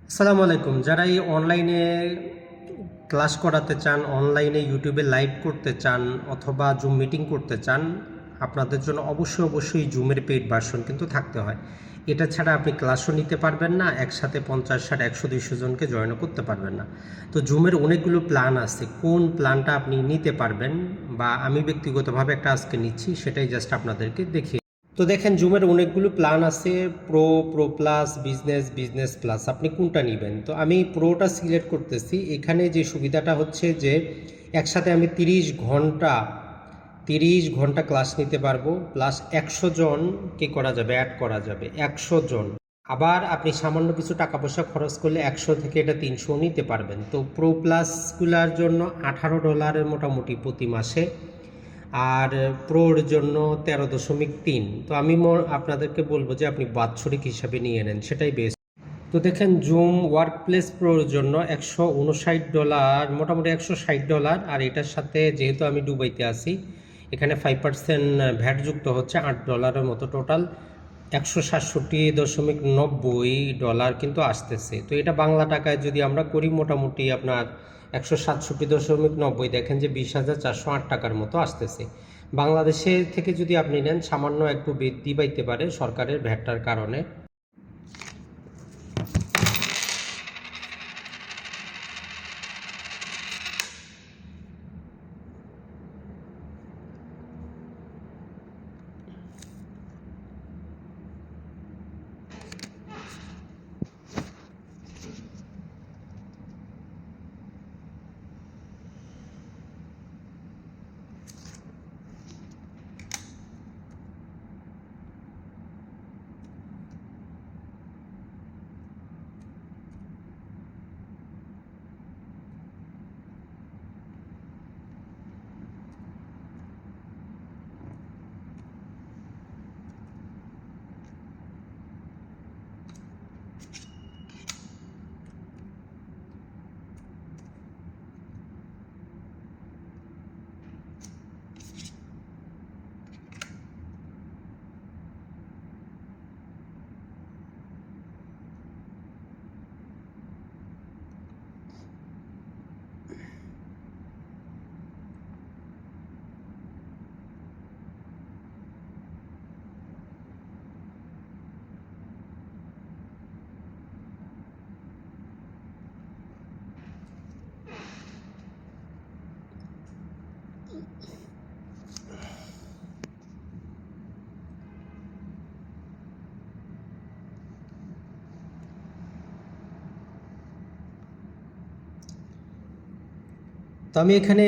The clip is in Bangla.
আসসালামু আলাইকুম। যারা এই অনলাইনে ক্লাস করাতে চান, অনলাইনে ইউটিউবে লাইভ করতে চান অথবা জুম মিটিং করতে চান, আপনাদের জন্য অবশ্যই জুমের পেইড ভার্সন কিন্তু থাকতে হয়। এটা ছাড়া আপনি ক্লাসও নিতে পারবেন না, একসাথে 50, 60, 100, 200 জনকে জয়েনও করতে পারবেন না। তো জুমের অনেকগুলো প্ল্যান আছে, কোন প্ল্যানটা আপনি নিতে পারবেন বা আমি ব্যক্তিগতভাবে একটা আজকে নিচ্ছি, সেটাই জাস্ট আপনাদেরকে দেখিয়ে। তো দেখেন জুমের অনেকগুলো প্ল্যান আছে, প্রো প্লাস, বিজনেস প্লাস, আপনি কোনটা নেবেন? তো আমি প্রোটা সিলেক্ট করতেছি। এখানে যে সুবিধাটা হচ্ছে যে একসাথে আমি 30 ঘন্টা ক্লাস নিতে পারবো, প্লাস 100 জনকে করা যাবে, অ্যাড করা যাবে 100 জন। আবার আপনি সামান্য কিছু টাকা পয়সা খরচ করলে 100 থেকে এটা 300 নিতে পারবেন। তো প্রো প্লাসগুলার জন্য $18 মোটামুটি প্রতি মাসে, আর প্রোর জন্য 13.3। তো আমি আপনাদেরকে বলবো যে আপনি বাৎসরিক হিসাবে নিয়ে নেন, সেটাই বেস্ট। তো দেখেন জুম ওয়ার্ক প্লেস প্রোর জন্য $159, মোটামুটি $160। আর এটার সাথে যেহেতু আমি দুবাইতে আছি, এখানে 5% ভ্যাট যুক্ত হচ্ছে, $8 মতো, টোটাল $167.90 কিন্তু আসতেছে। তো এটা বাংলা টাকায় যদি আমরা করি, মোটামুটি আপনার 167.90, দেখেন যে 20,408 টাকার মতো আসতেছে। বাংলাদেশে থেকে যদি আপনি নেন, সামান্য একটু বৃদ্ধি পাইতে পারে সরকারের ভ্যাটটার কারণে। তো আমি এখানে